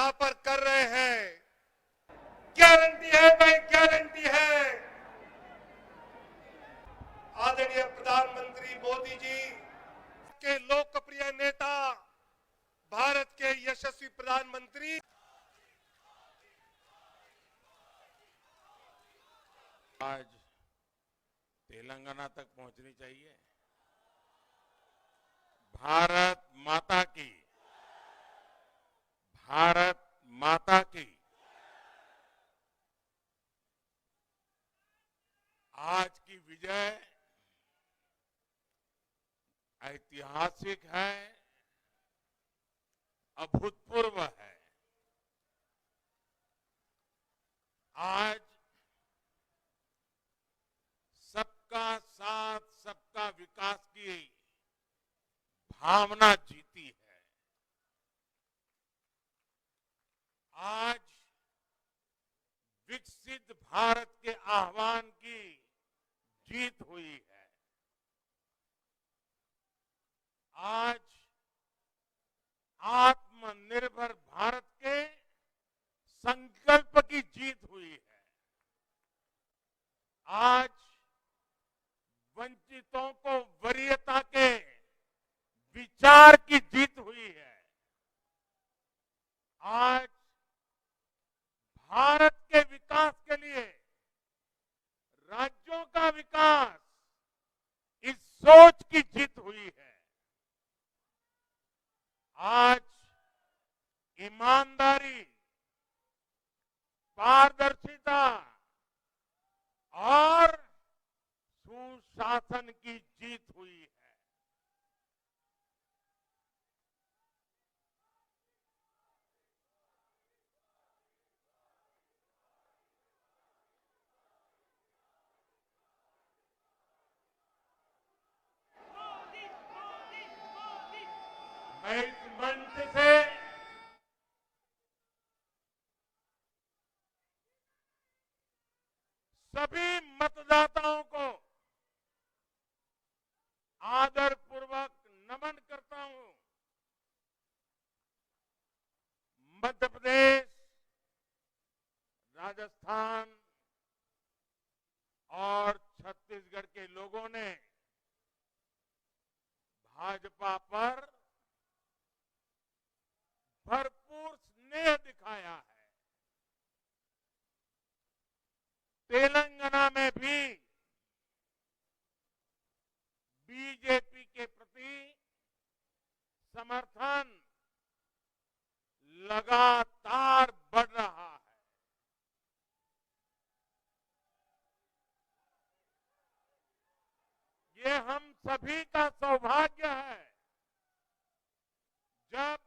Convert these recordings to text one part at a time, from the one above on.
यहां पर कर रहे हैं, गारंटी है भाई, गारंटी है। आदरणीय प्रधानमंत्री मोदी जी के लोकप्रिय नेता, भारत के यशस्वी प्रधानमंत्री, आज तेलंगाना तक पहुंचनी चाहिए। भारत माता की, भारत माता की। आज की विजय ऐतिहासिक है, अभूतपूर्व है। आज सबका साथ, सबका विकास की भावना जीती है। आज विकसित भारत के आह्वान की जीत हुई है। आज आत्मनिर्भर भारत के संकल्प की जीत हुई है। आज वंचितों को वरीयता के विचार की जीत हुई है। आज भारत के विकास के लिए राज्यों का विकास, इस सोच की जीत हुई है। आज ईमानदारी, पारदर्शिता और सुशासन की जीत हुई है। मैं इस मंच से सभी मतदाताओं को आदरपूर्वक नमन करता हूं। मध्य प्रदेश, राजस्थान और छत्तीसगढ़ के लोगों ने भाजपा पर भरपूर स्नेह दिखाया है। तेलंगाना में भी बीजेपी के प्रति समर्थन लगातार बढ़ रहा है। ये हम सभी का सौभाग्य है जब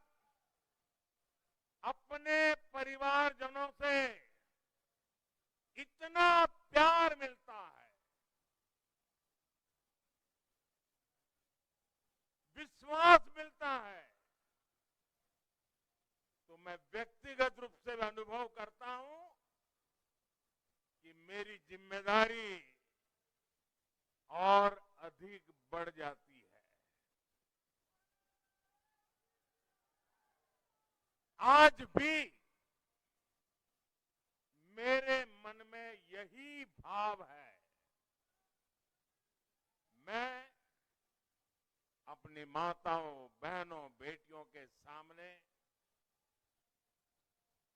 अपने परिवारजनों से इतना प्यार मिलता है, विश्वास मिलता है। तो मैं व्यक्तिगत रूप से अनुभव करता हूं कि मेरी जिम्मेदारी और अधिक बढ़ जाती है। आज भी मेरे मन में यही भाव है। मैं अपनी माताओं, बहनों, बेटियों के सामने,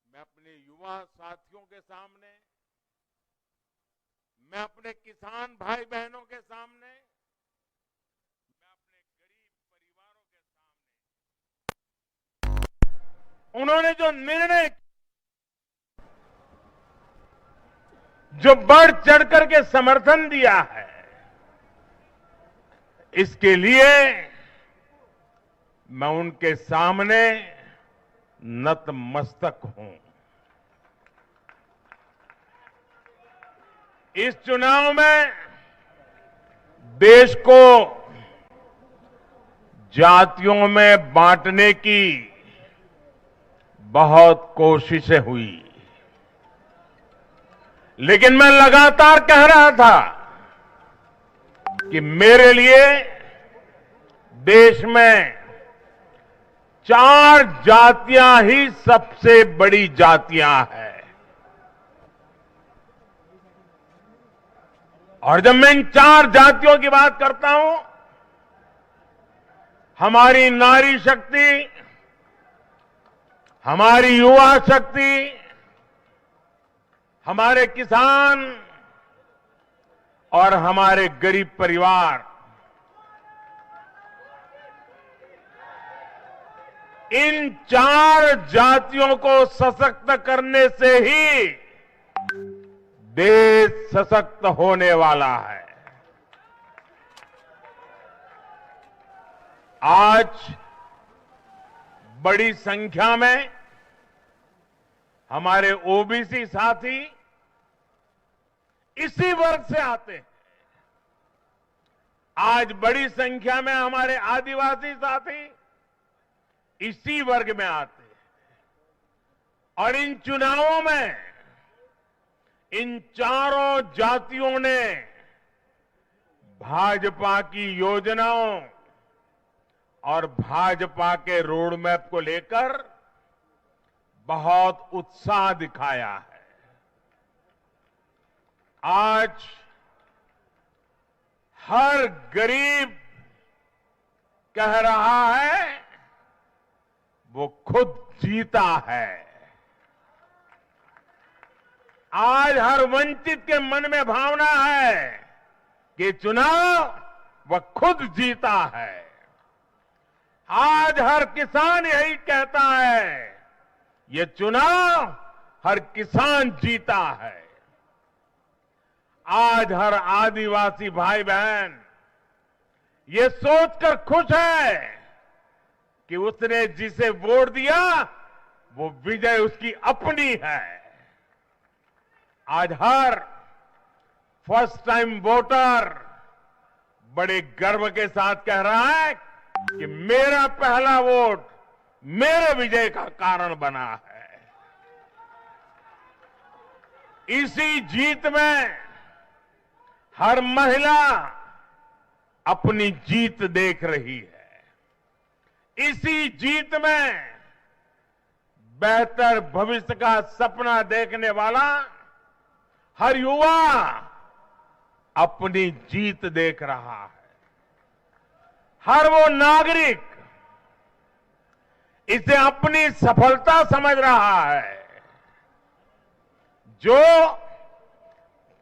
मैं अपने युवा साथियों के सामने, मैं अपने किसान भाई बहनों के सामने, मैं अपने गरीब परिवारों के सामने, उन्होंने जो निर्णय, जो बढ़ चढ़ करके समर्थन दिया है, इसके लिए मैं उनके सामने नतमस्तक हूं। इस चुनाव में देश को जातियों में बांटने की बहुत कोशिशें हुई, लेकिन मैं लगातार कह रहा था कि मेरे लिए देश में 4 जातियां ही सबसे बड़ी जातियां हैं। और जब मैं इन 4 जातियों की बात करता हूं, हमारी नारी शक्ति, हमारी युवा शक्ति, हमारे किसान और हमारे गरीब परिवार, इन 4 जातियों को सशक्त करने से ही देश सशक्त होने वाला है। आज बड़ी संख्या में हमारे ओबीसी साथी इसी वर्ग से आते हैं। आज बड़ी संख्या में हमारे आदिवासी साथी इसी वर्ग में आते हैं। और इन चुनावों में इन चारों जातियों ने भाजपा की योजनाओं और भाजपा के रोड मैप को लेकर बहुत उत्साह दिखाया है। आज हर गरीब कह रहा है वो खुद जीता है। आज हर वंचित के मन में भावना है कि चुनाव वह खुद जीता है। आज हर किसान यही कहता है, ये चुनाव हर किसान जीता है। आज हर आदिवासी भाई बहन ये सोचकर खुश है कि उसने जिसे वोट दिया वो विजय उसकी अपनी है। आज हर फर्स्ट टाइम वोटर बड़े गर्व के साथ कह रहा है कि मेरा पहला वोट मेरे विजय का कारण बना है। इसी जीत में हर महिला अपनी जीत देख रही है। इसी जीत में बेहतर भविष्य का सपना देखने वाला हर युवा अपनी जीत देख रहा है। हर वो नागरिक इसे अपनी सफलता समझ रहा है जो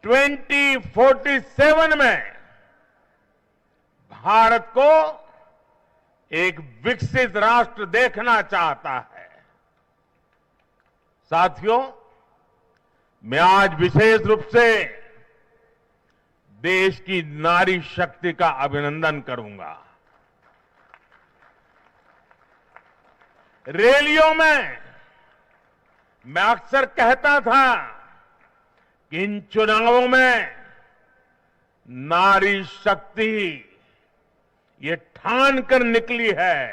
2047 में भारत को एक विकसित राष्ट्र देखना चाहता है। साथियों, मैं आज विशेष रूप से देश की नारी शक्ति का अभिनंदन करूंगा। रैलियों में मैं अक्सर कहता था कि इन चुनावों में नारी शक्ति ये ठान कर निकली है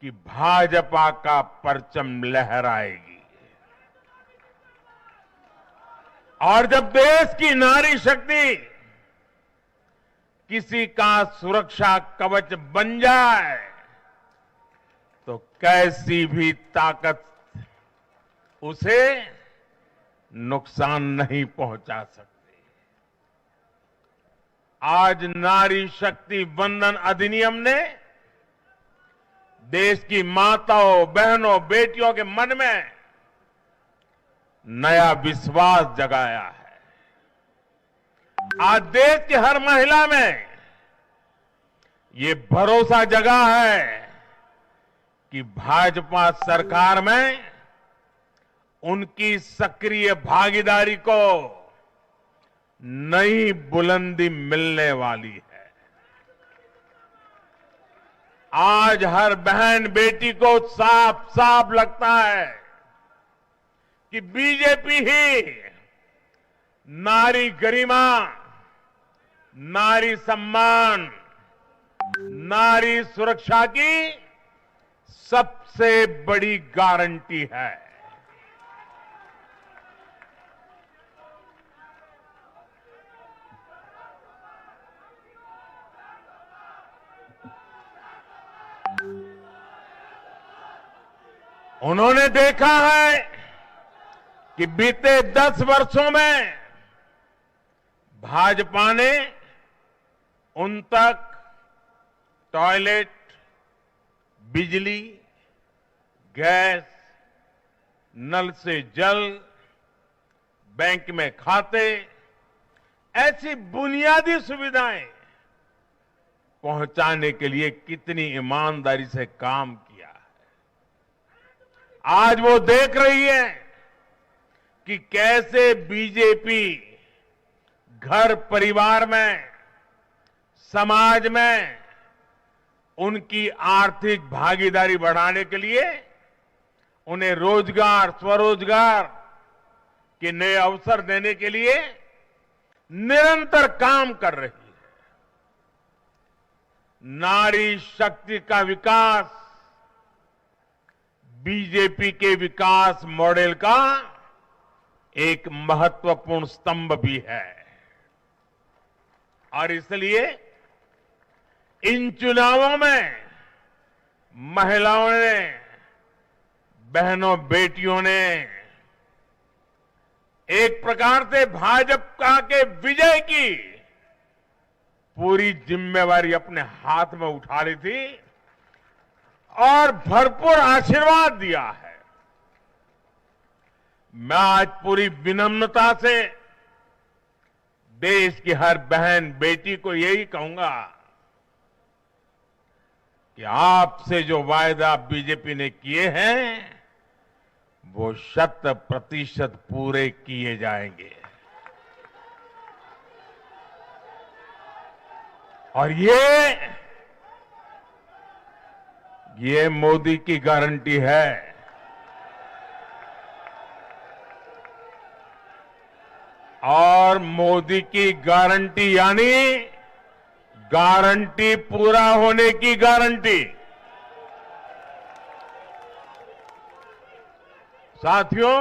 कि भाजपा का परचम लहराएगी। और जब देश की नारी शक्ति किसी का सुरक्षा कवच बन जाए तो कैसी भी ताकत उसे नुकसान नहीं पहुंचा सकती। आज नारी शक्ति वंदन अधिनियम ने देश की माताओं, बहनों, बेटियों के मन में नया विश्वास जगाया है। आज देश की हर महिला में ये भरोसा जगा है कि भाजपा सरकार में उनकी सक्रिय भागीदारी को नई बुलंदी मिलने वाली है। आज हर बहन बेटी को साफ साफ लगता है कि बीजेपी ही नारी गरिमा, नारी सम्मान, नारी सुरक्षा की सबसे बड़ी गारंटी है। उन्होंने देखा है कि बीते 10 वर्षों में भाजपा ने उन तक टॉयलेट, बिजली, गैस, नल से जल, बैंक में खाते, ऐसी बुनियादी सुविधाएं पहुंचाने के लिए कितनी ईमानदारी से काम किया है। आज वो देख रही है कि कैसे बीजेपी घर परिवार में, समाज में उनकी आर्थिक भागीदारी बढ़ाने के लिए उन्हें रोजगार, स्वरोजगार के नए अवसर देने के लिए निरंतर काम कर रही है। नारी शक्ति का विकास बीजेपी के विकास मॉडल का एक महत्वपूर्ण स्तंभ भी है और इसलिए इन चुनावों में महिलाओं ने, बहनों, बेटियों ने एक प्रकार से भाजपा के विजय की पूरी जिम्मेवारी अपने हाथ में उठा ली थी और भरपूर आशीर्वाद दिया है। मैं आज पूरी विनम्रता से देश की हर बहन बेटी को यही कहूंगा कि आपसे जो वायदा बीजेपी ने किए हैं वो 100% पूरे किए जाएंगे और ये मोदी की गारंटी है। और मोदी की गारंटी यानी गारंटी पूरा होने की गारंटी। साथियों,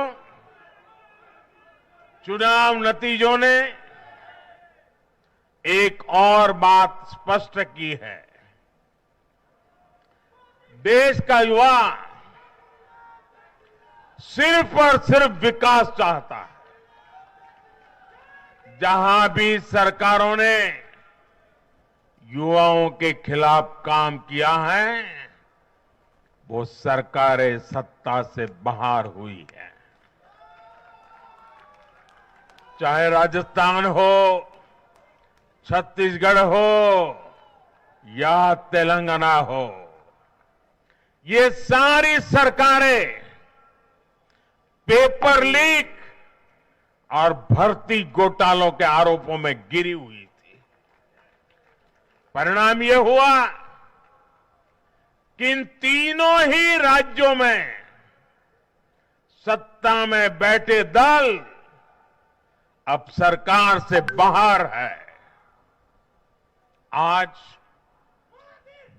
चुनाव नतीजों ने एक और बात स्पष्ट की है। देश का युवा सिर्फ और सिर्फ विकास चाहता है। जहां भी सरकारों ने युवाओं के खिलाफ काम किया है वो सरकारें सत्ता से बाहर हुई है। चाहे राजस्थान हो, छत्तीसगढ़ हो या तेलंगाना हो, ये सारी सरकारें पेपर लीक और भर्ती घोटालों के आरोपों में गिरी हुई थी। परिणाम ये हुआ कि इन तीनों ही राज्यों में सत्ता में बैठे दल अब सरकार से बाहर है। आज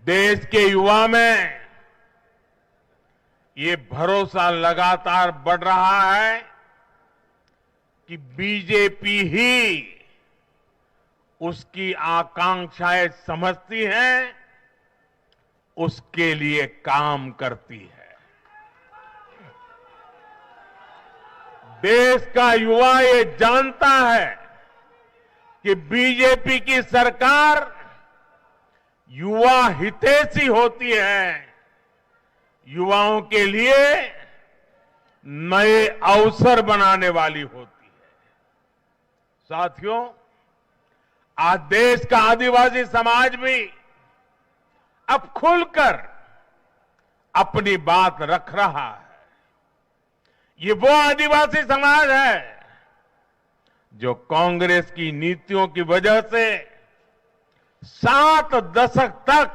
देश के युवा में ये भरोसा लगातार बढ़ रहा है कि बीजेपी ही उसकी आकांक्षाएं समझती है, उसके लिए काम करती है। देश का युवा ये जानता है कि बीजेपी की सरकार युवा हितैषी होती है, युवाओं के लिए नए अवसर बनाने वाली होती है। साथियों, आज देश का आदिवासी समाज भी अब खुलकर अपनी बात रख रहा है। ये वो आदिवासी समाज है जो कांग्रेस की नीतियों की वजह से 7 दशक तक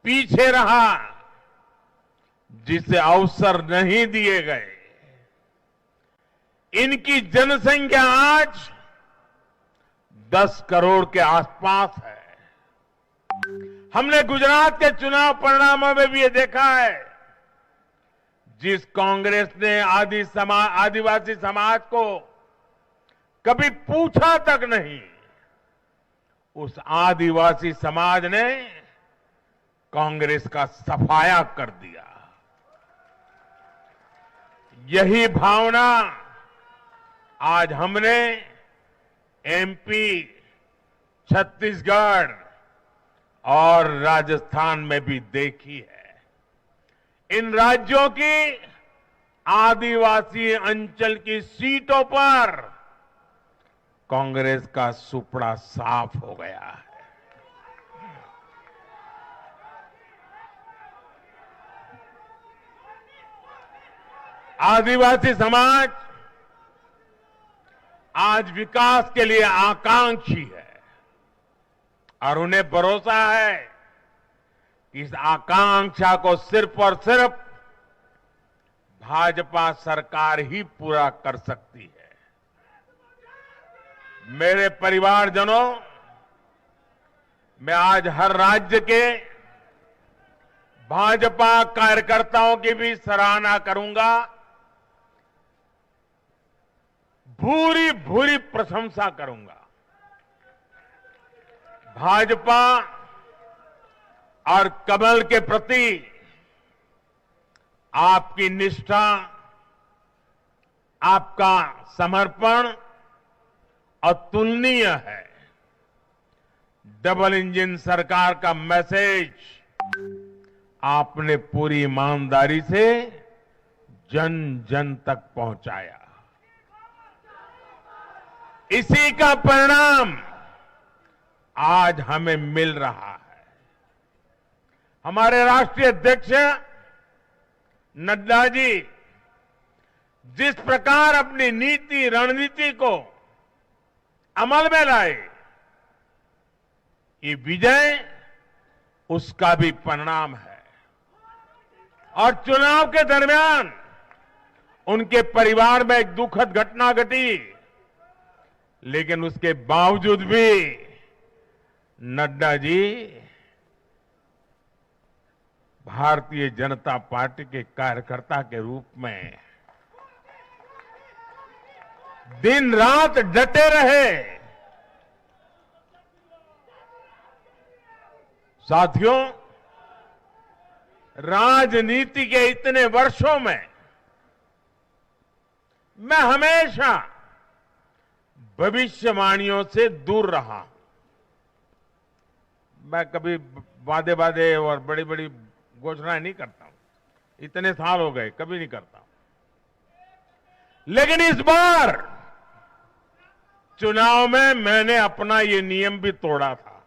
पीछे रहा, जिसे अवसर नहीं दिए गए। इनकी जनसंख्या आज 10 करोड़ के आसपास है। हमने गुजरात के चुनाव परिणामों में भी ये देखा है, जिस कांग्रेस ने आदिवासी समाज को कभी पूछा तक नहीं, उस आदिवासी समाज ने कांग्रेस का सफाया कर दिया। यही भावना आज हमने एमपी, छत्तीसगढ़ और राजस्थान में भी देखी है। इन राज्यों की आदिवासी अंचल की सीटों पर कांग्रेस का सुपड़ा साफ हो गया है। आदिवासी समाज आज विकास के लिए आकांक्षी है और उन्हें भरोसा है कि इस आकांक्षा को सिर्फ और सिर्फ भाजपा सरकार ही पूरा कर सकती है। मेरे परिवारजनों, मैं आज हर राज्य के भाजपा कार्यकर्ताओं की भी सराहना करूंगा, भूरी भूरी प्रशंसा करूंगा। भाजपा और कमल के प्रति आपकी निष्ठा, आपका समर्पण अतुलनीय है। डबल इंजन सरकार का मैसेज आपने पूरी ईमानदारी से जन जन तक पहुंचाया। इसी का परिणाम आज हमें मिल रहा है। हमारे राष्ट्रीय अध्यक्ष नड्डा जी जिस प्रकार अपनी नीति रणनीति को अमल में लाए, ये विजय उसका भी परिणाम है। और चुनाव के दरमियान उनके परिवार में एक दुखद घटना घटी, लेकिन उसके बावजूद भी नड्डा जी भारतीय जनता पार्टी के कार्यकर्ता के रूप में दिन रात डटे रहे। साथियों, राजनीति के इतने वर्षों में मैं हमेशा भविष्यवाणियों से दूर रहा। मैं कभी वादे वादे और बड़ी बड़ी घोषणाएं नहीं करता हूं, इतने साल हो गए, कभी नहीं करता। लेकिन इस बार चुनाव में मैंने अपना ये नियम भी तोड़ा था।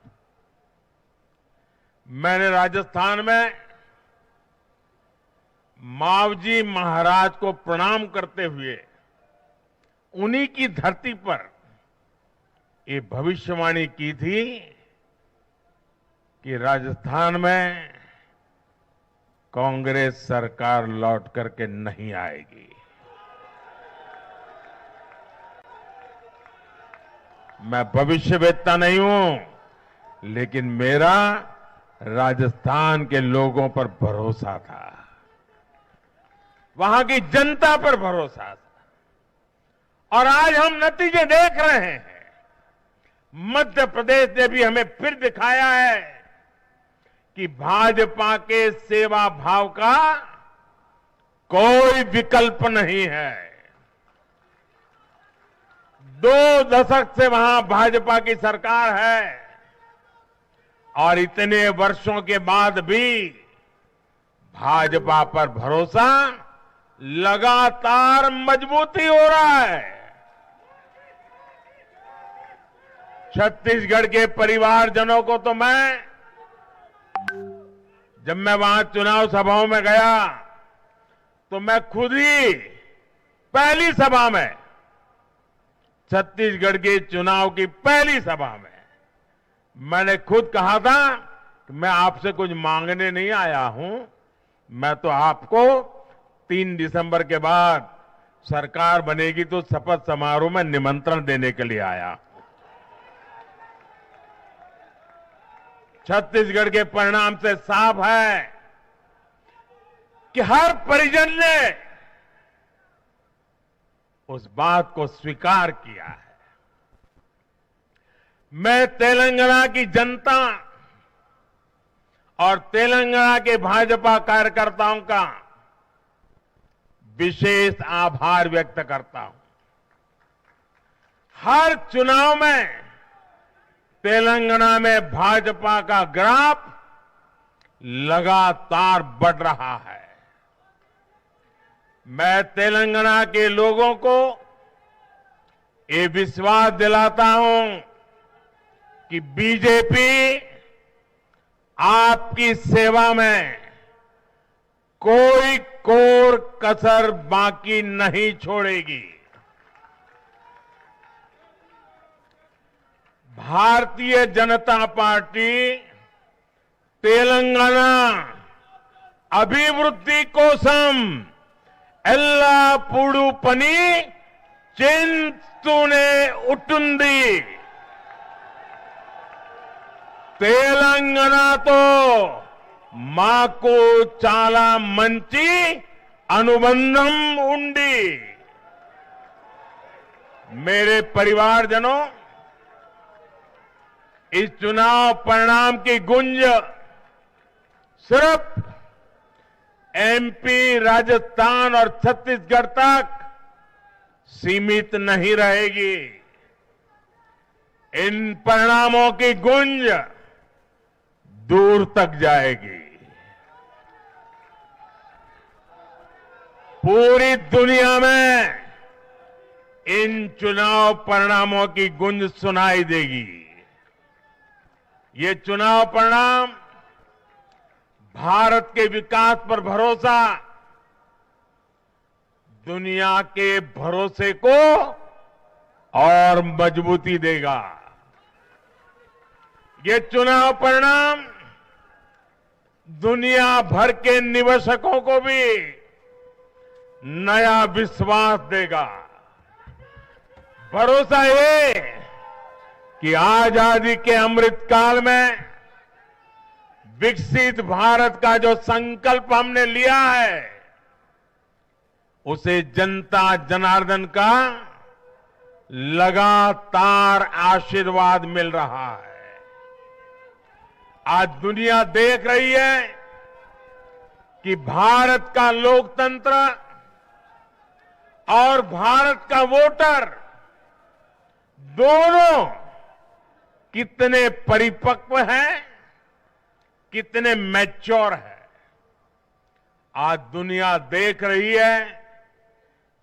मैंने राजस्थान में मावजी महाराज को प्रणाम करते हुए उन्हीं की धरती पर ये भविष्यवाणी की थी कि राजस्थान में कांग्रेस सरकार लौट करके नहीं आएगी। मैं भविष्यवेत्ता नहीं हूं, लेकिन मेरा राजस्थान के लोगों पर भरोसा था, वहां की जनता पर भरोसा था। और आज हम नतीजे देख रहे हैं। मध्य प्रदेश ने भी हमें फिर दिखाया है कि भाजपा के सेवा भाव का कोई विकल्प नहीं है। 2 दशक से वहां भाजपा की सरकार है और इतने वर्षों के बाद भी भाजपा पर भरोसा लगातार मजबूती हो रहा है। छत्तीसगढ़ के परिवारजनों को तो जब मैं वहां चुनाव सभाओं में गया तो मैं खुद ही पहली सभा में, छत्तीसगढ़ के चुनाव की पहली सभा में मैंने खुद कहा था कि मैं आपसे कुछ मांगने नहीं आया हूं, मैं तो आपको 3 दिसंबर के बाद सरकार बनेगी तो शपथ समारोह में निमंत्रण देने के लिए आया। छत्तीसगढ़ के परिणाम से साफ है कि हर परिजन ने उस बात को स्वीकार किया है। मैं तेलंगाना की जनता और तेलंगाना के भाजपा कार्यकर्ताओं का विशेष आभार व्यक्त करता हूं। हर चुनाव में तेलंगाना में भाजपा का ग्राफ लगातार बढ़ रहा है। मैं तेलंगाना के लोगों को ये विश्वास दिलाता हूं कि बीजेपी आपकी सेवा में कोई कोर कसर बाकी नहीं छोड़ेगी। भारतीय जनता पार्टी तेलंगाना अभिवृद्धि कोसम एल्लापूडू पनी चिंतूने उटुंदी। తెలంగాణతో మాకు చాలా మంచి అనుబంధం ఉంది। मेरे परिवारजनों, इस चुनाव परिणाम की गुंज सिर्फ एमपी, राजस्थान और छत्तीसगढ़ तक सीमित नहीं रहेगी। इन परिणामों की गुंज दूर तक जाएगी। पूरी दुनिया में इन चुनाव परिणामों की गुंज सुनाई देगी। ये चुनाव परिणाम भारत के विकास पर भरोसा, दुनिया के भरोसे को और मजबूती देगा। ये चुनाव परिणाम दुनिया भर के निवेशकों को भी नया विश्वास देगा। भरोसा ये कि आजादी के अमृत काल में विकसित भारत का जो संकल्प हमने लिया है, उसे जनता जनार्दन का लगातार आशीर्वाद मिल रहा है। आज दुनिया देख रही है कि भारत का लोकतंत्र और भारत का वोटर दोनों कितने परिपक्व हैं, कितने मैच्योर हैं। आज दुनिया देख रही है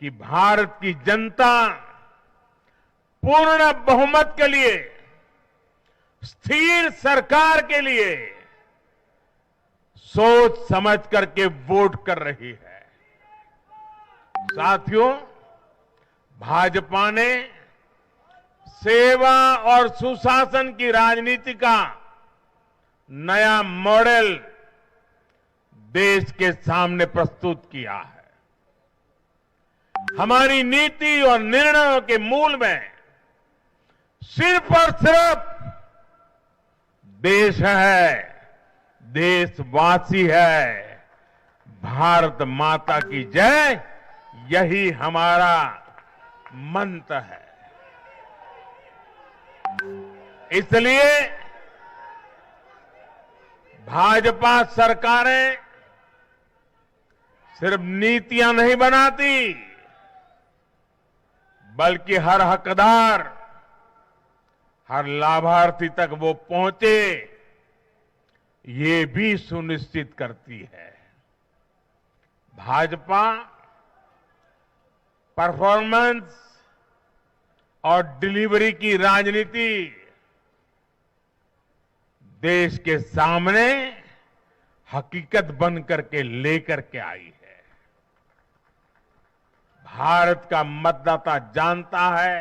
कि भारत की जनता पूर्ण बहुमत के लिए, स्थिर सरकार के लिए सोच समझ करके वोट कर रही है। साथियों, भाजपा ने सेवा और सुशासन की राजनीति का नया मॉडल देश के सामने प्रस्तुत किया है। हमारी नीति और निर्णयों के मूल में सिर्फ और सिर्फ देश है, देशवासी है। भारत माता की जय, यही हमारा मंत्र है। इसलिए भाजपा सरकारें सिर्फ नीतियां नहीं बनाती, बल्कि हर हकदार, हर लाभार्थी तक वो पहुंचे, ये भी सुनिश्चित करती है। भाजपा परफॉर्मेंस और डिलीवरी की राजनीति देश के सामने हकीकत बन करके लेकर के आई है। भारत का मतदाता जानता है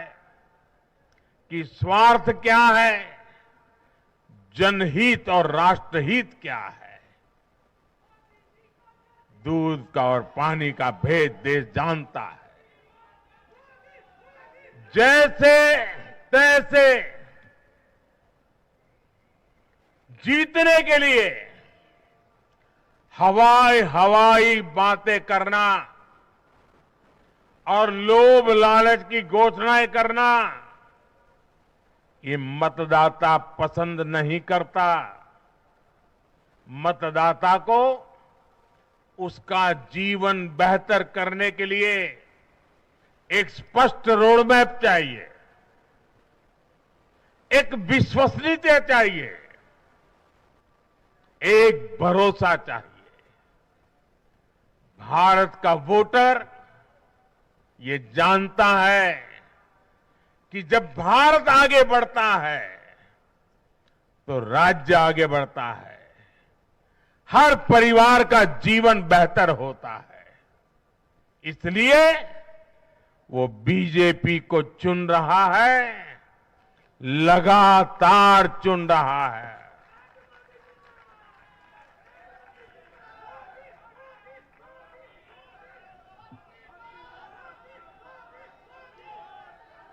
कि स्वार्थ क्या है, जनहित और राष्ट्रहित क्या है। दूध का और पानी का भेद देश जानता है। जैसे तैसे जीतने के लिए हवाई बातें करना और लोभ लालच की घोषणाएं करना, ये मतदाता पसंद नहीं करता। मतदाता को उसका जीवन बेहतर करने के लिए एक स्पष्ट रोडमैप चाहिए, एक विश्वसनीयता चाहिए, एक भरोसा चाहिए। भारत का वोटर ये जानता है कि जब भारत आगे बढ़ता है तो राज्य आगे बढ़ता है, हर परिवार का जीवन बेहतर होता है। इसलिए वो बीजेपी को चुन रहा है, लगातार चुन रहा है।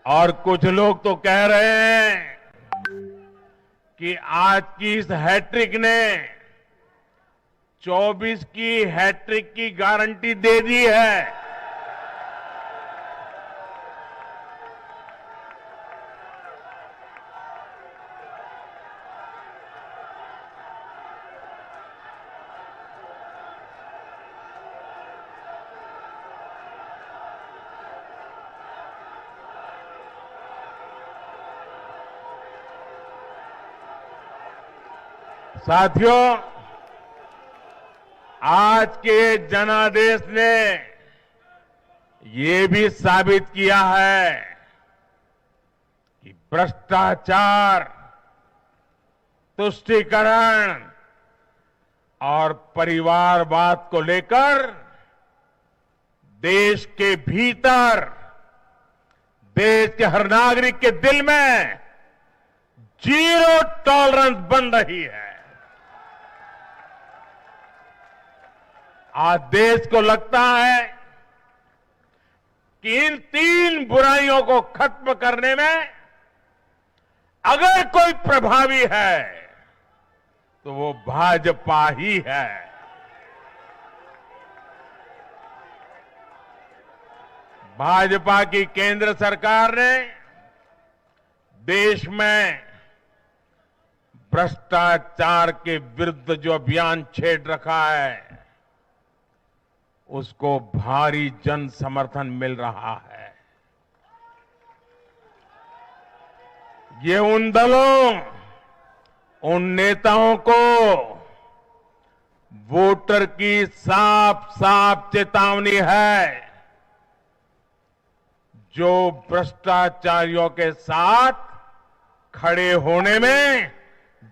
और कुछ लोग तो कह रहे हैं कि आज की इस हैट्रिक ने 24 की हैट्रिक की गारंटी दे दी है। साथियों, आज के जनादेश ने ये भी साबित किया है कि भ्रष्टाचार, तुष्टीकरण और परिवारवाद को लेकर देश के भीतर, देश के हर नागरिक के दिल में जीरो टॉलरेंस बन रही है। आज देश को लगता है कि इन 3 बुराइयों को खत्म करने में अगर कोई प्रभावी है तो वो भाजपा ही है। भाजपा की केंद्र सरकार ने देश में भ्रष्टाचार के विरुद्ध जो अभियान छेड़ रखा है उसको भारी जन समर्थन मिल रहा है। ये उन दलों, उन नेताओं को वोटर की साफ साफ चेतावनी है जो भ्रष्टाचारियों के साथ खड़े होने में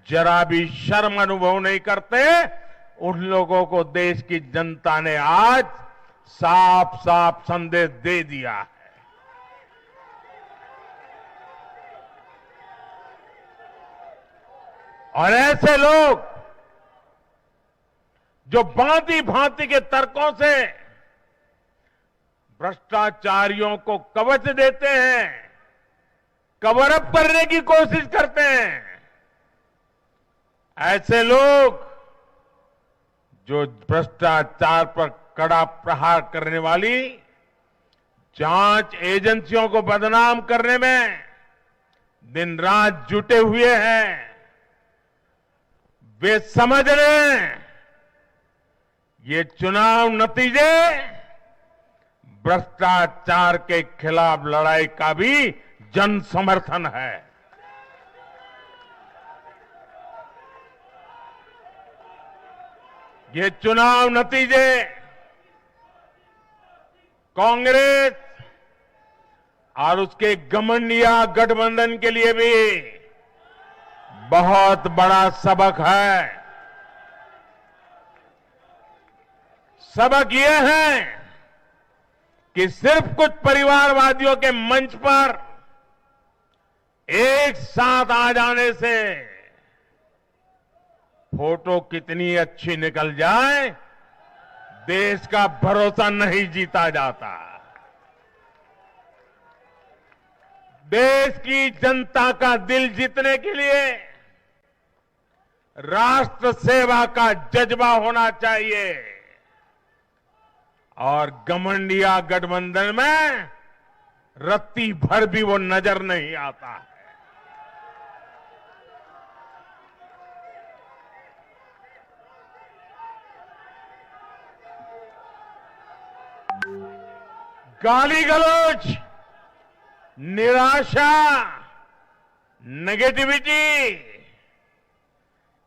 जरा भी शर्म अनुभव नहीं करते। उन लोगों को देश की जनता ने आज साफ साफ संदेश दे दिया है। और ऐसे लोग जो भांति भांति के तर्कों से भ्रष्टाचारियों को कवच देते हैं, कवर अप करने की कोशिश करते हैं, ऐसे लोग जो भ्रष्टाचार पर कड़ा प्रहार करने वाली जांच एजेंसियों को बदनाम करने में दिन रात जुटे हुए हैं, वे समझ लें ये चुनाव नतीजे भ्रष्टाचार के खिलाफ लड़ाई का भी जन समर्थन है। ये चुनाव नतीजे कांग्रेस और उसके घमंडिया गठबंधन के लिए भी बहुत बड़ा सबक है। सबक ये है कि सिर्फ कुछ परिवारवादियों के मंच पर एक साथ आ जाने से फोटो कितनी अच्छी निकल जाए, देश का भरोसा नहीं जीता जाता। देश की जनता का दिल जीतने के लिए राष्ट्र सेवा का जज्बा होना चाहिए और घमंडिया गठबंधन में रत्ती भर भी वो नजर नहीं आता है। गाली गलौज, निराशा, नेगेटिविटी,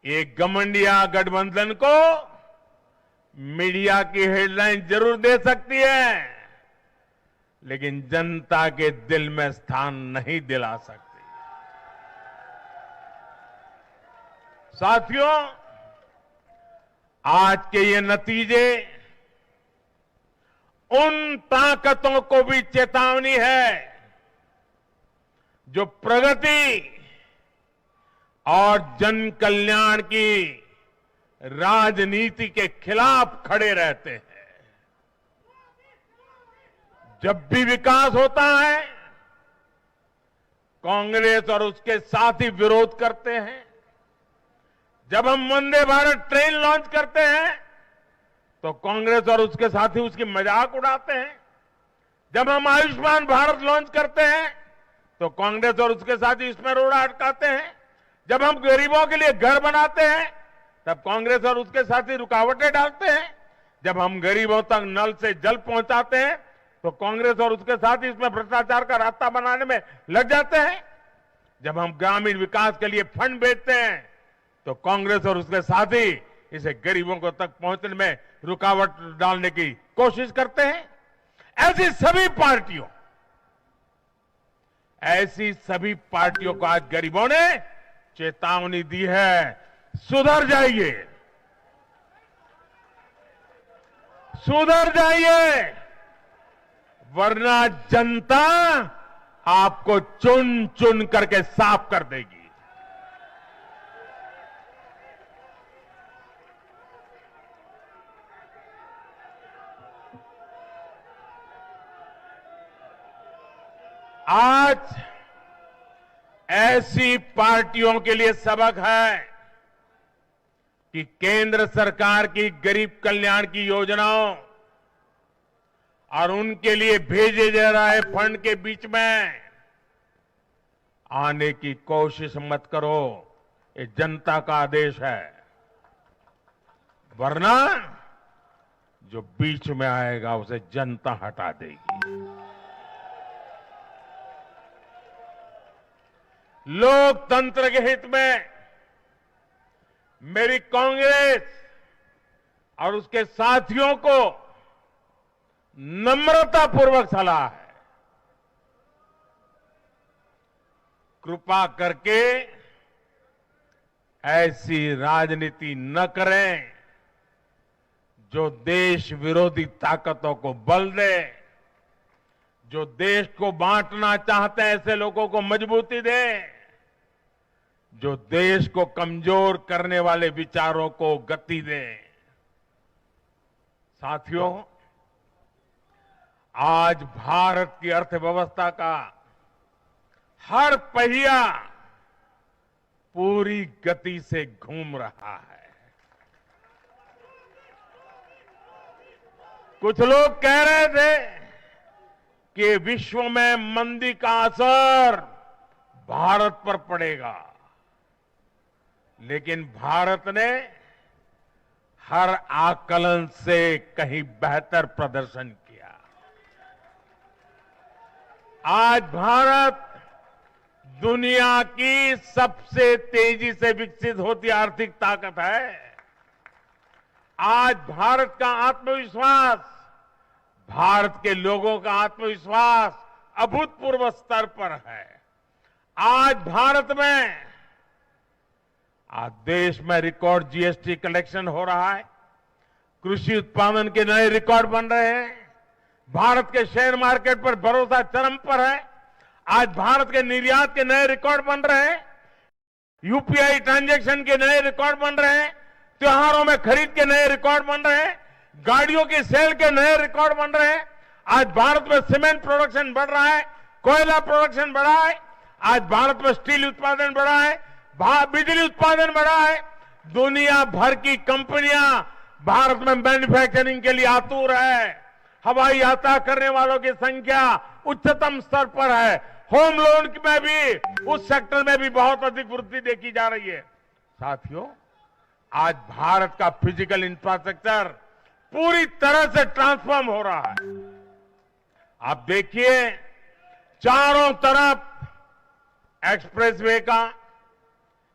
ये घमंडिया गठबंधन को मीडिया की हेडलाइन जरूर दे सकती है, लेकिन जनता के दिल में स्थान नहीं दिला सकती। साथियों, आज के ये नतीजे उन ताकतों को भी चेतावनी है जो प्रगति और जन कल्याण की राजनीति के खिलाफ खड़े रहते हैं। जब भी विकास होता है, कांग्रेस और उसके साथी विरोध करते हैं। जब हम वंदे भारत ट्रेन लॉन्च करते हैं तो कांग्रेस और उसके साथी उसकी मजाक उड़ाते हैं। जब हम आयुष्मान भारत लॉन्च करते हैं तो कांग्रेस और उसके साथी इसमें रोड़ा अटकाते हैं। जब हम गरीबों के लिए घर बनाते हैं तब कांग्रेस और उसके साथी रुकावटें डालते हैं। जब हम गरीबों तक नल से जल पहुंचाते हैं तो कांग्रेस और उसके साथी इसमें भ्रष्टाचार का रास्ता बनाने में लग जाते हैं। जब हम ग्रामीण विकास के लिए फंड भेजते हैं तो कांग्रेस और उसके साथी इसे गरीबों को तक पहुंचने में रुकावट डालने की कोशिश करते हैं। ऐसी सभी पार्टियों को आज गरीबों ने चेतावनी दी है, सुधर जाइए, सुधर जाइए, वरना जनता आपको चुन चुन करके साफ कर देगी। आज ऐसी पार्टियों के लिए सबक है कि केंद्र सरकार की गरीब कल्याण की योजनाओं और उनके लिए भेजे जा रहे फंड के बीच में आने की कोशिश मत करो। ये जनता का आदेश है, वरना जो बीच में आएगा उसे जनता हटा देगी। लोकतंत्र के हित में मेरी कांग्रेस और उसके साथियों को नम्रतापूर्वक सलाह है, कृपा करके ऐसी राजनीति न करें जो देश विरोधी ताकतों को बल दे, जो देश को बांटना चाहते हैं ऐसे लोगों को मजबूती दे, जो देश को कमजोर करने वाले विचारों को गति दे। साथियों, आज भारत की अर्थव्यवस्था का हर पहिया पूरी गति से घूम रहा है। कुछ लोग कह रहे थे कि विश्व में मंदी का असर भारत पर पड़ेगा, लेकिन भारत ने हर आकलन से कहीं बेहतर प्रदर्शन किया। आज भारत दुनिया की सबसे तेजी से विकसित होती आर्थिक ताकत है। आज भारत का आत्मविश्वास, भारत के लोगों का आत्मविश्वास अभूतपूर्व स्तर पर है। आज भारत में, आज देश में रिकॉर्ड जीएसटी कलेक्शन हो रहा है, कृषि उत्पादन के नए रिकॉर्ड बन रहे हैं, भारत के शेयर मार्केट पर भरोसा चरम पर है। आज भारत के निर्यात के नए रिकॉर्ड बन रहे हैं, यूपीआई ट्रांजैक्शन के नए रिकॉर्ड बन रहे हैं, त्योहारों में खरीद के नए रिकॉर्ड बन रहे हैं, गाड़ियों की सेल के नए रिकॉर्ड बन रहे हैं। आज भारत में सीमेंट प्रोडक्शन बढ़ रहा है, कोयला प्रोडक्शन बढ़ा है, आज भारत में स्टील उत्पादन बढ़ा है, बिजली उत्पादन बढ़ा है। दुनिया भर की कंपनियां भारत में मैन्युफैक्चरिंग के लिए आतुर है। हवाई यात्रा करने वालों की संख्या उच्चतम स्तर पर है। होम लोन में भी, उस सेक्टर में भी बहुत अधिक वृद्धि देखी जा रही है। साथियों, आज भारत का फिजिकल इंफ्रास्ट्रक्चर पूरी तरह से ट्रांसफॉर्म हो रहा है। आप देखिए चारों तरफ एक्सप्रेसवे का,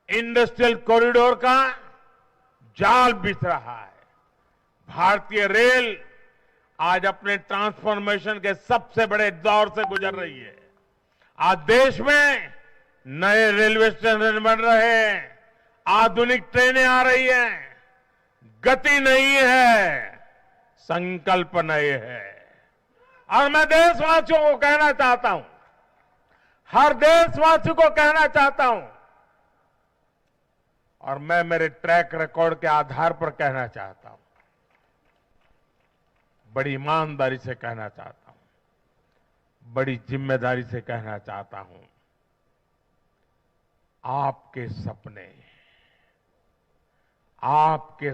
इंडस्ट्रियल कॉरिडोर का जाल बिछ रहा है। भारतीय रेल आज अपने ट्रांसफॉर्मेशन के सबसे बड़े दौर से गुजर रही है। आज देश में नए रेलवे स्टेशन बन रहे हैं, आधुनिक ट्रेनें आ रही हैं। गति नहीं है, संकल्प नए है। और मैं देशवासियों को कहना चाहता हूं, हर देशवासी को कहना चाहता हूं, और मैं मेरे ट्रैक रिकॉर्ड के आधार पर कहना चाहता हूं, बड़ी ईमानदारी से कहना चाहता हूं, बड़ी जिम्मेदारी से कहना चाहता हूं, आपके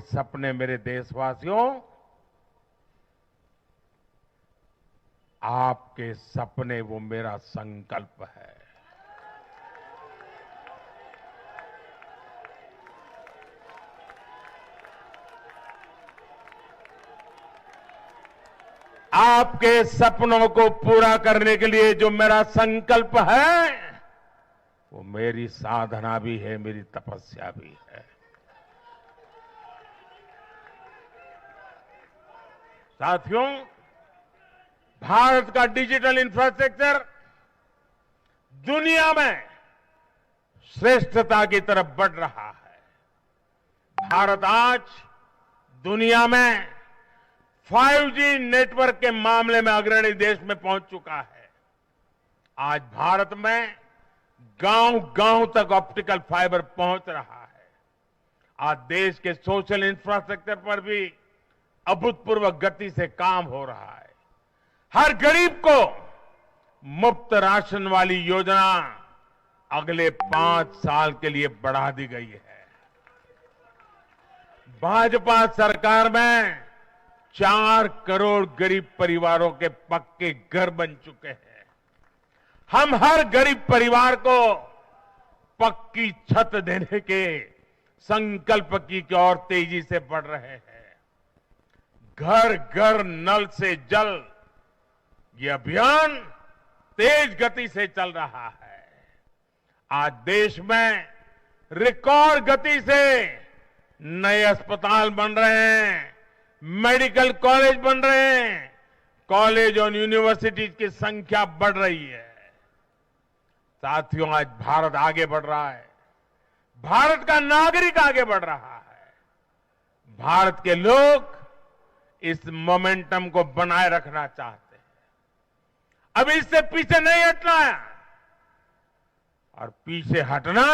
सपने मेरे देशवासियों, आपके सपने वो मेरा संकल्प है। आपके सपनों को पूरा करने के लिए जो मेरा संकल्प है, वो मेरी साधना भी है, मेरी तपस्या भी है। साथियों, भारत का डिजिटल इंफ्रास्ट्रक्चर दुनिया में श्रेष्ठता की तरफ बढ़ रहा है। भारत आज दुनिया में 5G नेटवर्क के मामले में अग्रणी देश में पहुंच चुका है। आज भारत में गांव-गांव तक ऑप्टिकल फाइबर पहुंच रहा है। आज देश के सोशल इंफ्रास्ट्रक्चर पर भी अभूतपूर्व गति से काम हो रहा है। हर गरीब को मुफ्त राशन वाली योजना अगले 5 साल के लिए बढ़ा दी गई है। भाजपा सरकार में 4 करोड़ गरीब परिवारों के पक्के घर बन चुके हैं। हम हर गरीब परिवार को पक्की छत देने के संकल्प की ओर तेजी से बढ़ रहे हैं। घर घर नल से जल, ये अभियान तेज गति से चल रहा है। आज देश में रिकॉर्ड गति से नए अस्पताल बन रहे हैं, मेडिकल कॉलेज बन रहे हैं, कॉलेज और यूनिवर्सिटीज की संख्या बढ़ रही है। साथियों, आज भारत आगे बढ़ रहा है, भारत का नागरिक आगे बढ़ रहा है। भारत के लोग इस मोमेंटम को बनाए रखना चाहते हैं। अब इससे पीछे नहीं हटना है, और पीछे हटना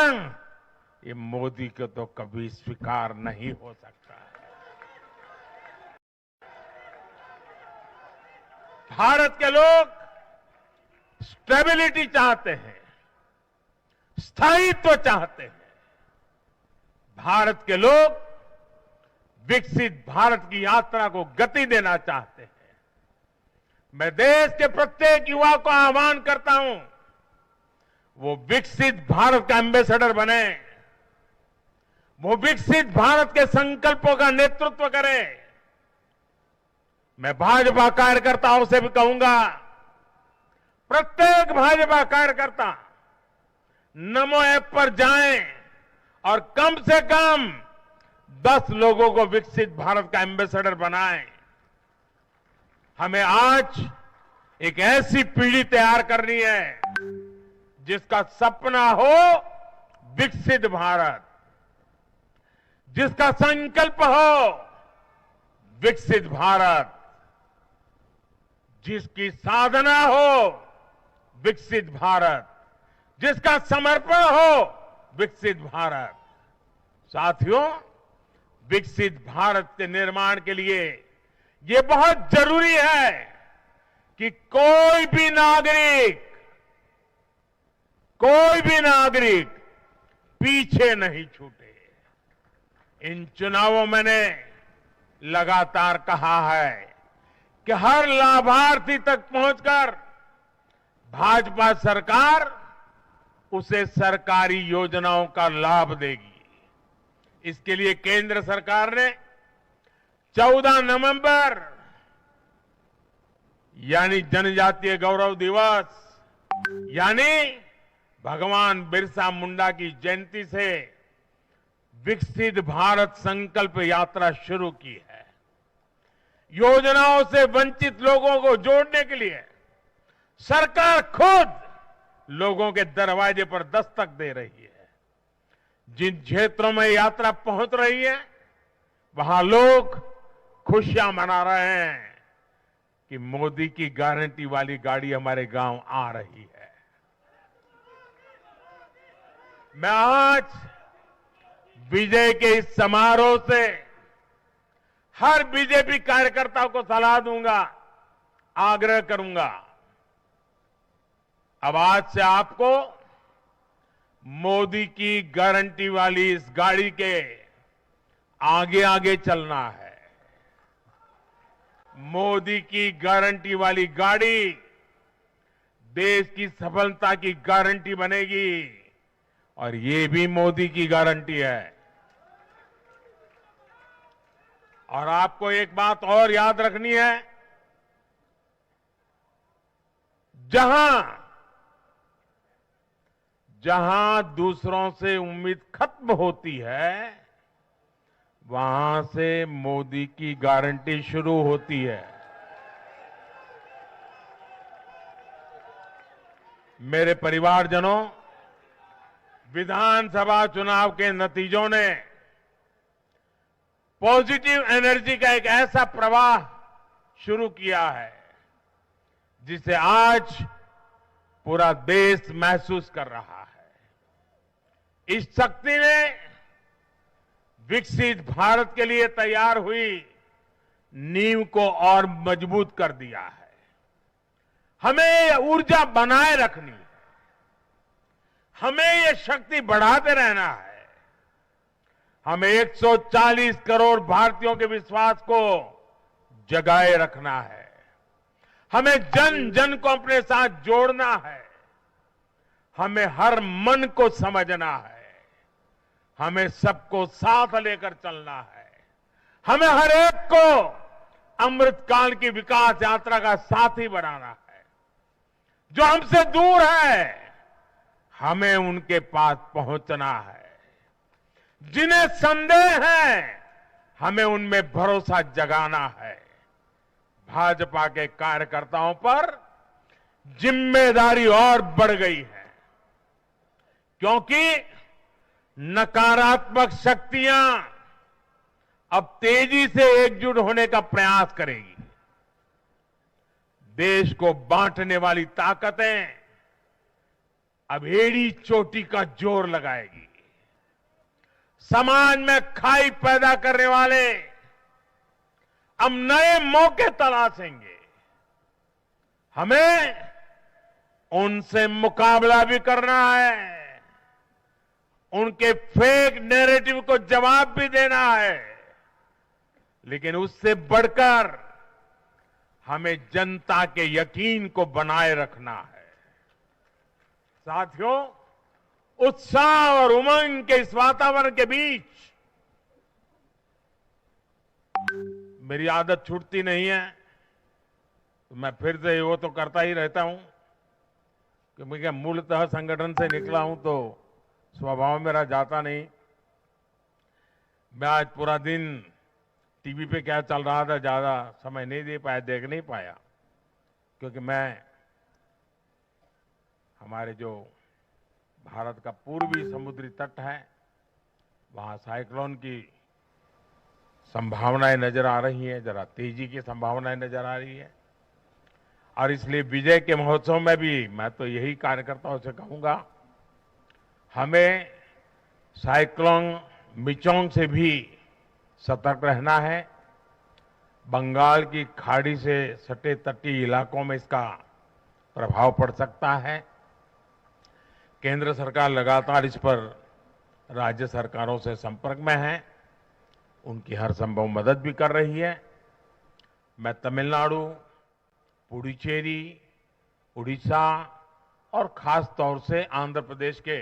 ये मोदी को तो कभी स्वीकार नहीं हो सकता है। भारत के लोग स्टेबिलिटी चाहते हैं, स्थायित्व चाहते हैं। भारत के लोग विकसित भारत की यात्रा को गति देना चाहते हैं। मैं देश के प्रत्येक युवा को आह्वान करता हूं, वो विकसित भारत का एम्बेसडर बने, वो विकसित भारत के संकल्पों का नेतृत्व करे। मैं भाजपा कार्यकर्ताओं से भी कहूंगा, प्रत्येक भाजपा कार्यकर्ता नमो ऐप पर जाएं और कम से कम 10 लोगों को विकसित भारत का एम्बेसडर बनाएं। हमें आज एक ऐसी पीढ़ी तैयार करनी है जिसका सपना हो विकसित भारत, जिसका संकल्प हो विकसित भारत, जिसकी साधना हो विकसित भारत, जिसका समर्पण हो विकसित भारत। साथियों, विकसित भारत के निर्माण के लिए ये बहुत जरूरी है कि कोई भी नागरिक पीछे नहीं छूटे। इन चुनावों में मैंने लगातार कहा है कि हर लाभार्थी तक पहुंचकर भाजपा सरकार उसे सरकारी योजनाओं का लाभ देगी। इसके लिए केंद्र सरकार ने 14 नवंबर यानी जनजातीय गौरव दिवस, यानी भगवान बिरसा मुंडा की जयंती से विकसित भारत संकल्प यात्रा शुरू की है। योजनाओं से वंचित लोगों को जोड़ने के लिए सरकार खुद लोगों के दरवाजे पर दस्तक दे रही है। जिन क्षेत्रों में यात्रा पहुंच रही है, वहां लोग खुशियां मना रहे हैं कि मोदी की गारंटी वाली गाड़ी हमारे गांव आ रही है। मैं आज विजय के इस समारोह से हर बीजेपी कार्यकर्ता को सलाह दूंगा, आग्रह करूंगा, अब आज से आपको मोदी की गारंटी वाली इस गाड़ी के आगे आगे चलना है। मोदी की गारंटी वाली गाड़ी देश की सफलता की गारंटी बनेगी और ये भी मोदी की गारंटी है। और आपको एक बात और याद रखनी है, जहां दूसरों से उम्मीद खत्म होती है, वहां से मोदी की गारंटी शुरू होती है। मेरे परिवारजनों, विधानसभा चुनाव के नतीजों ने पॉजिटिव एनर्जी का एक ऐसा प्रवाह शुरू किया है जिसे आज पूरा देश महसूस कर रहा है। इस शक्ति ने विकसित भारत के लिए तैयार हुई नींव को और मजबूत कर दिया है। हमें ये ऊर्जा बनाए रखनी है, हमें ये शक्ति बढ़ाते रहना है। हमें 140 करोड़ भारतीयों के विश्वास को जगाए रखना है। हमें जन जन को अपने साथ जोड़ना है। हमें हर मन को समझना है। हमें सबको साथ लेकर चलना है। हमें हर एक को अमृतकाल की विकास यात्रा का साथी बनाना है। जो हमसे दूर है, हमें उनके पास पहुंचना है। जिन्हें संदेह है, हमें उनमें भरोसा जगाना है। भाजपा के कार्यकर्ताओं पर जिम्मेदारी और बढ़ गई है, क्योंकि नकारात्मक शक्तियां अब तेजी से एकजुट होने का प्रयास करेगी। देश को बांटने वाली ताकतें अब एड़ी चोटी का जोर लगाएगी। समाज में खाई पैदा करने वाले अब नए मौके तलाशेंगे। हमें उनसे मुकाबला भी करना है, उनके फेक नैरेटिव को जवाब भी देना है, लेकिन उससे बढ़कर हमें जनता के यकीन को बनाए रखना है। साथियों, उत्साह और उमंग के इस वातावरण के बीच मेरी आदत छूटती नहीं है, तो मैं फिर से वो तो करता ही रहता हूं कि मैं मूलतः संगठन से निकला हूं तो स्वभाव मेरा जाता नहीं। मैं आज पूरा दिन टीवी पे क्या चल रहा था ज्यादा समय नहीं दे पाया, देख नहीं पाया, क्योंकि मैं हमारे जो भारत का पूर्वी समुद्री तट है, वहां साइक्लोन की संभावनाएं नजर आ रही हैं, जरा तेजी की संभावनाएं नजर आ रही है। और इसलिए विजय के महोत्सव में भी मैं तो यही कार्यकर्ताओं से कहूंगा, हमें साइक्लोन मिचोंग से भी सतर्क रहना है। बंगाल की खाड़ी से सटे तटीय इलाकों में इसका प्रभाव पड़ सकता है। केंद्र सरकार लगातार इस पर राज्य सरकारों से संपर्क में है, उनकी हर संभव मदद भी कर रही है। मैं तमिलनाडु, पुडुचेरी, उड़ीसा और खास तौर से आंध्र प्रदेश के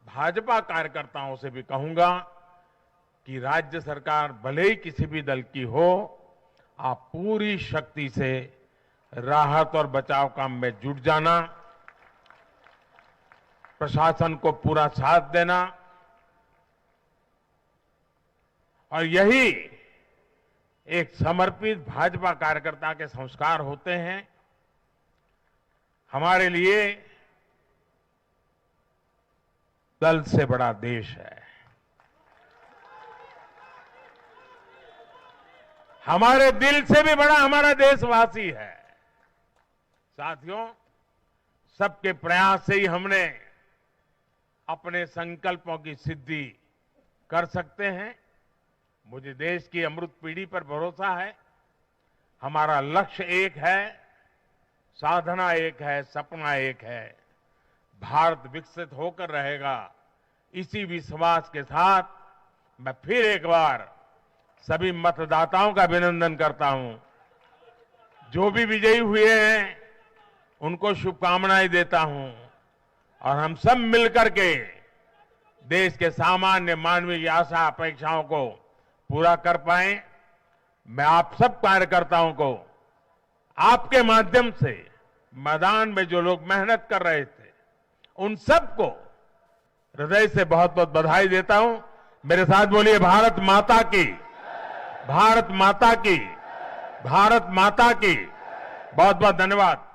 भाजपा कार्यकर्ताओं से भी कहूंगा कि राज्य सरकार भले ही किसी भी दल की हो, आप पूरी शक्ति से राहत और बचाव काम में जुट जाना, प्रशासन को पूरा साथ देना, और यही एक समर्पित भाजपा कार्यकर्ता के संस्कार होते हैं। हमारे लिए दल से बड़ा देश है। हमारे दिल से भी बड़ा हमारा देशवासी है। साथियों, सबके प्रयास से ही हमने अपने संकल्पों की सिद्धि कर सकते हैं। मुझे देश की अमृत पीढ़ी पर भरोसा है। हमारा लक्ष्य एक है, साधना एक है, सपना एक है। भारत विकसित होकर रहेगा। इसी विश्वास के साथ मैं फिर एक बार सभी मतदाताओं का अभिनंदन करता हूं। जो भी विजयी हुए हैं उनको शुभकामनाएं देता हूं, और हम सब मिलकर के देश के सामान्य मानवीय की आशा अपेक्षाओं को पूरा कर पाए। मैं आप सब कार्यकर्ताओं को आपके माध्यम से मैदान में जो लोग मेहनत कर रहे थे उन सबको हृदय से बहुत बहुत बधाई देता हूं। मेरे साथ बोलिए भारत माता की, भारत माता की, भारत माता की। बहुत बहुत धन्यवाद।